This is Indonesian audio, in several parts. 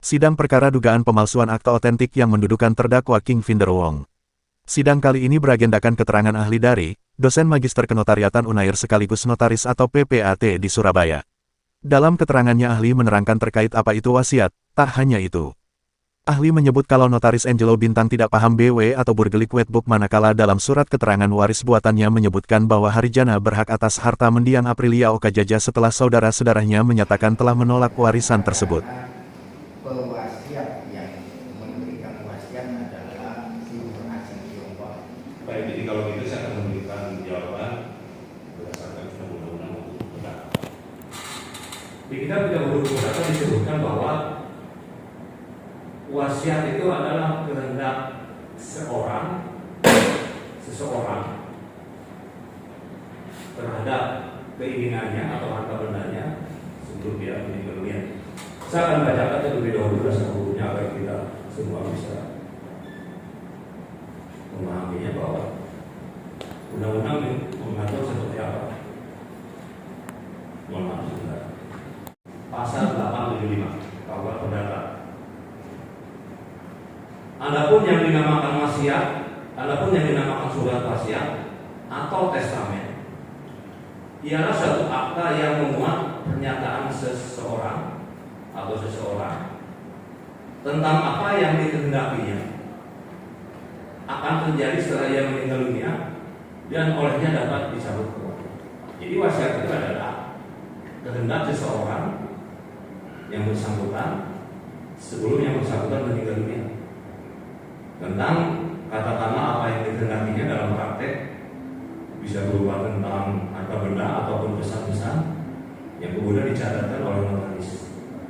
Sidang perkara dugaan pemalsuan akta otentik yang mendudukan terdakwa King Vinder Wong. Sidang kali ini beragendakan keterangan ahli dari dosen Magister Kenotariatan Unair sekaligus notaris atau PPAT di Surabaya. Dalam keterangannya ahli menerangkan terkait apa itu wasiat, tak hanya itu. Ahli menyebut kalau notaris Angelo Bintang tidak paham BW atau Burgerlijk Wetboek manakala dalam surat keterangan waris buatannya menyebutkan bahwa Harijana berhak atas harta mendiang Aprilia Oka-Jaja setelah saudara-saudaranya menyatakan telah menolak warisan tersebut. Pewasiat yang memberikan wasiat adalah si Haji Tiongkok. Baik, jadi kalau gitu saya akan memberikan jawaban berdasarkan undang-undang hukum perdata. Di kitab hukum perdata disebutkan bahwa wasiat itu adalah kehendak seseorang terhadap keinginannya atau harta bendanya sebelum dia meninggal dunia. Saya akan bacakan terlebih dahulu dasar hukumnya agar kita semua bisa memahaminya bahwa undang-undang mengatur seperti apa. Mohon maaf sebentar. Pasal 875 KUH Perdata. Adapun yang dinamakan wasiat, adapun yang dinamakan surat wasiat atau testamen, ialah suatu akta yang memuat pernyataan seseorang atau seseorang tentang apa yang dikehendakinya akan terjadi setelah ia meninggal dunia dan olehnya dapat dicabut kembali. Jadi wasiat itu adalah kehendak seseorang yang bersangkutan sebelum yang bersangkutan meninggal dunia tentang katakanlah apa yang dikehendakinya dalam praktek, bisa berupa tentang harta benda ataupun pesan-pesan yang kemudian dicatatkan oleh notaris.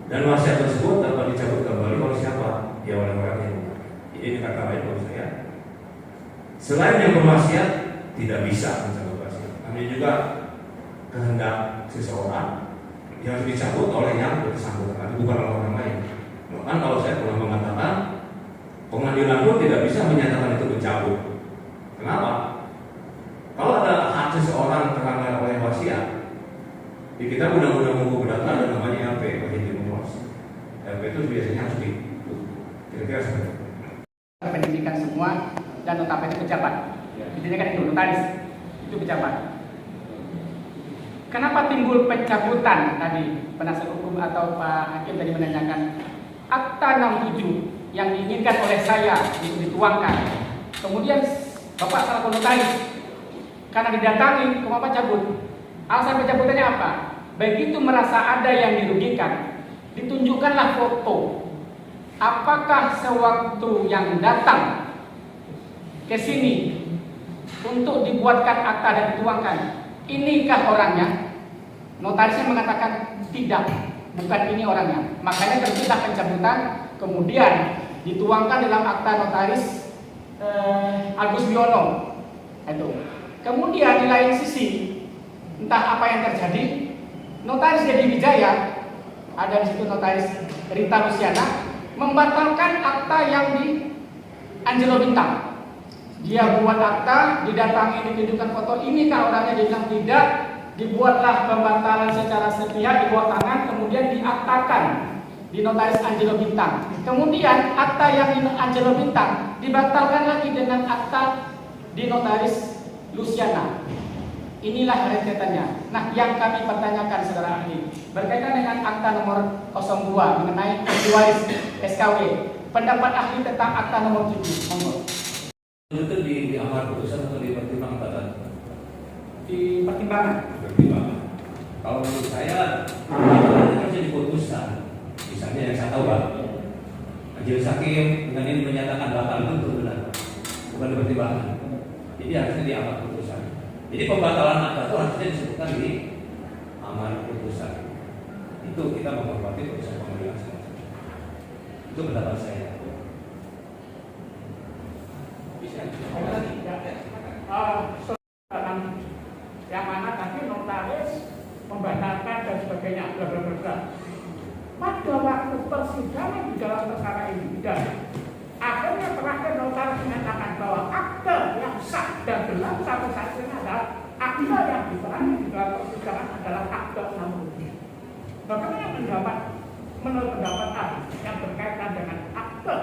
Dan wasiat tersebut dapat dicabut kembali oleh siapa? Ya oleh orang yang memakai. Jadi ini kata lain menurut saya, selain yang berwasiat tidak bisa mencabut wasiat. Ada juga kehendak seseorang yang harus dicabut oleh yang bersangkutan, bukan oleh orang lain. Bahkan kalau saya pernah mengatakan, pengadilan pun tidak bisa menyatakan itu dicabut. Kenapa? Kalau ada hak seseorang terlanggar oleh wasiat, di kita undang-undang hukum perdata ada namanya LP, LP itu biasanya harus di kira-kira seperti itu. Pendidikan semua dan notabene pejabat. Intinya kan itu notaris, itu pejabat. Kenapa timbul pencabutan tadi penasihat hukum atau Pak Hakim tadi menanyakan akta 67 yang diinginkan oleh saya dituangkan. Kemudian Bapak salah notaris karena didatangi, kenapa cabut? Alasan pencabutannya apa? Begitu merasa ada yang dirugikan, ditunjukkanlah foto. Apakah sewaktu yang datang ke sini untuk dibuatkan akta dan dituangkan, inikah orangnya? Notarisnya mengatakan tidak, bukan ini orangnya. Makanya tercipta pencabutan, kemudian dituangkan dalam akta notaris Agus Biono. Itu. Kemudian di lain sisi, entah apa yang terjadi, notaris Dedi Wijaya, ada di situ notaris Rita Luciana, membatalkan akta yang di Angelo Bintang. Dia buat akta, didatangi, ditunjukkan foto, inikah orangnya? Dia bilang tidak. Dibuatlah pembatalan secara sepihak di bawah tangan, kemudian diaktakan di notaris Angelo Bintang. Kemudian akta yang di Angelo Bintang dibatalkan lagi dengan akta di notaris Luciana. Inilah rentetannya. Nah, yang kami pertanyakan saudara ahli berkaitan dengan akta nomor 02 mengenai ahli waris SKW. Pendapat ahli tentang akta nomor 7. Monggo. Itu di amar putusan atau di pertimbangan? Di pertimbangan. Kalau menurut saya harus jadi putusan. Misalnya yang saya tahu Pak, Majelis Hakim dengan ini menyatakan batal itu benar, bukan di pertimbangan. Jadi harusnya di amar putusan. Jadi pembatalan akta itu harusnya disebutkan di amar putusan. Itu kita menghormati putusan pengadilan. Itu pendapat saya. Bisa. Yang mana tadi notaris membatalkan dan sebagainya, bla bla bla. Pada waktu persidangan di dalam perkara ini, dan akhirnya terakhir notaris menyatakan bahwa akte yang sah dan benar sampai saat ini adalah akte yang diterangkan di dalam persidangan adalah akte 60. Bagaimana pendapat menurut pendapat kami yang berkaitan dengan akte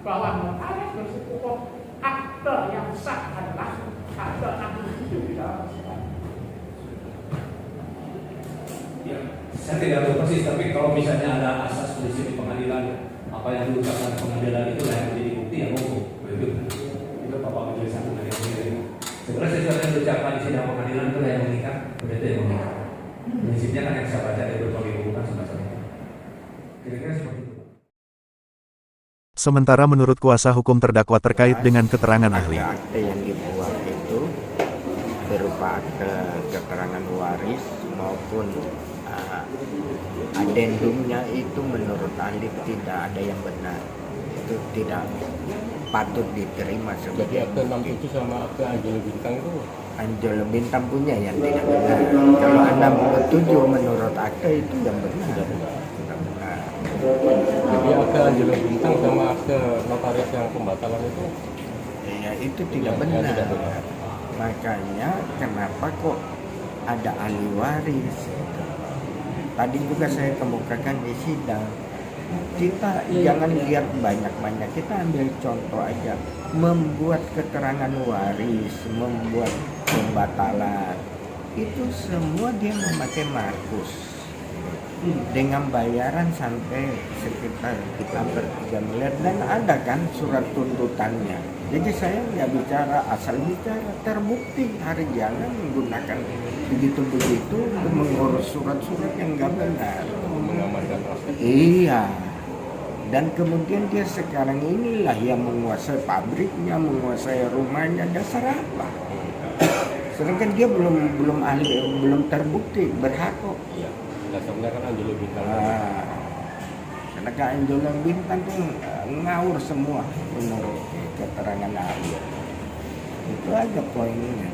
bahwa notaris bersikukuh akte yang sah adalah akte 67 di dalam persidangan. Ya, saya tidak tahu persis, tapi kalau misalnya ada asas prinsip di pengadilan, apa yang diucapkan pengadilan itu yang menjadi bukti yang hukum. Itu Bapak Majelis Hakim dari sendiri. Sebenarnya sesuatu yang diucapkan di sidang pengadilan itu yang mengikat, begitu yang mengikat. Prinsipnya kan yang saya baca dari berbagai buku kan semacam itu. Kira-kira seperti itu. Sementara menurut kuasa hukum terdakwa terkait dengan keterangan ahli. Akte yang dibuat itu berupa akte keterangan waris maupun adendumnya itu menurut ahli tidak ada yang benar. Itu tidak patut diterima Jadi sebagai akte 67 sama akte Anjelo Bintang itu Anjelo Bintang punya yang tidak benar. Kalau 67 menurut akte itu yang benar. Tidak benar. jadi akte Anjelo Bintang sama akte notaris yang pembatalan itu Ya itu tidak Ya, benar. tidak benar. Makanya kenapa kok ada ahli waris? Tadi juga saya kemukakan di sidang. Kita jangan lihat banyak-banyak. Kita ambil contoh aja. Membuat keterangan waris, membuat pembatalan. Itu semua dia memakai markus. Dengan bayaran sampai sekitar hampir 3 miliar. Dan ada kan surat tuntutannya. Jadi saya nggak bicara asal bicara, terbukti Harjana menggunakan begitu-begitu untuk mengurus surat-surat yang nggak benar. mengamankan aset. Iya. Dan kemudian dia sekarang inilah yang menguasai pabriknya, menguasai rumahnya, dasar apa? Sedangkan dia belum ahli, belum terbukti berhak kok. Iya, dasarnya kan Anjelo Bintang. Sedangkan Anjelo Bintang tuh ngawur semua menurut keterangan ahli. Itu aja poinnya.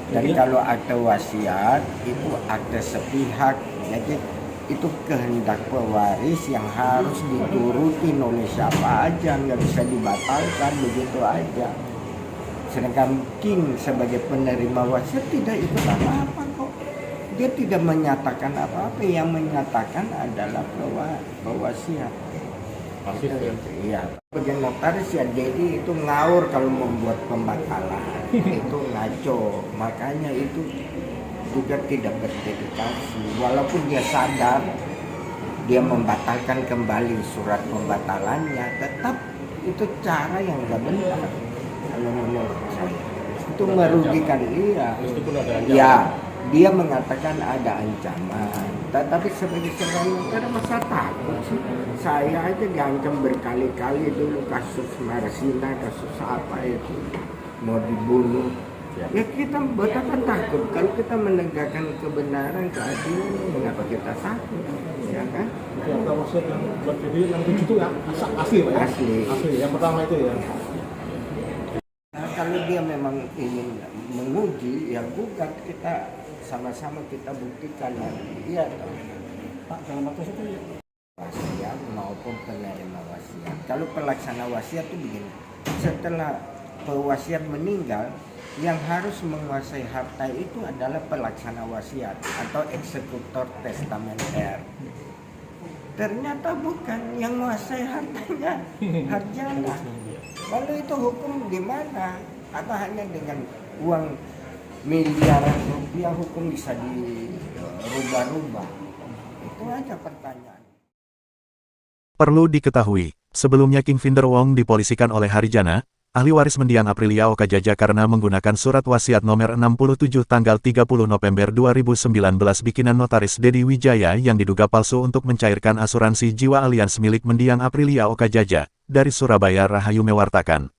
Dan kalau akte wasiat itu akte sepihak, jadi itu kehendak pewaris yang harus dituruti oleh siapa aja, nggak bisa dibatalkan begitu aja. Sedangkan King sebagai penerima wasiat tidak ikut apa-apa kok. Dia tidak menyatakan apa-apa, yang menyatakan adalah pewasiat. Pasif ya. Iya. Bagian notaris ya, jadi itu ngawur kalau membuat pembatalan. Itu ngaco. Makanya itu juga tidak berdedikasi. Walaupun dia sadar dia membatalkan kembali surat pembatalannya, tetap itu cara yang nggak benar. Kalau menurut saya itu merugikan dia. Meskipun ada ancaman. Ya, dia mengatakan ada ancaman. Tetapi sebagai seorang notaris masa takut sih? Saya aja diancam berkali-kali dulu kasus Marsina, kasus apa itu mau dibunuh. Ya kita betapa takut kalau kita menegakkan kebenaran, keadilan, mengapa kita takut? Ya kan? Yang wasiat yang buat jadi 67 itu ya asli Pak ya? Asli. Yang pertama itu ya. Nah, kalau dia memang ingin menguji, ya gugat, kita sama-sama kita buktikan. Iya toh. Pak, dalam waktu itu ya. Wasiat maupun penerima wasiat. Kalau pelaksana wasiat itu begini, setelah pewasiat meninggal, yang harus menguasai harta itu adalah pelaksana wasiat atau eksekutor testamenter. Ternyata bukan, yang menguasai hartanya Harjana. Lalu itu hukum gimana? Atau hanya dengan uang miliaran rupiah hukum bisa dirubah-rubah? Itu aja pertanyaan. Perlu diketahui, sebelumnya King Finder Wong dipolisikan oleh Harjana, ahli waris mendiang Aprilia Okajaja karena menggunakan surat wasiat nomor 67 tanggal 30 November 2019 bikinan notaris Dedi Wijaya yang diduga palsu untuk mencairkan asuransi jiwa alians milik mendiang Aprilia Okajaja, dari Surabaya Rahayu mewartakan.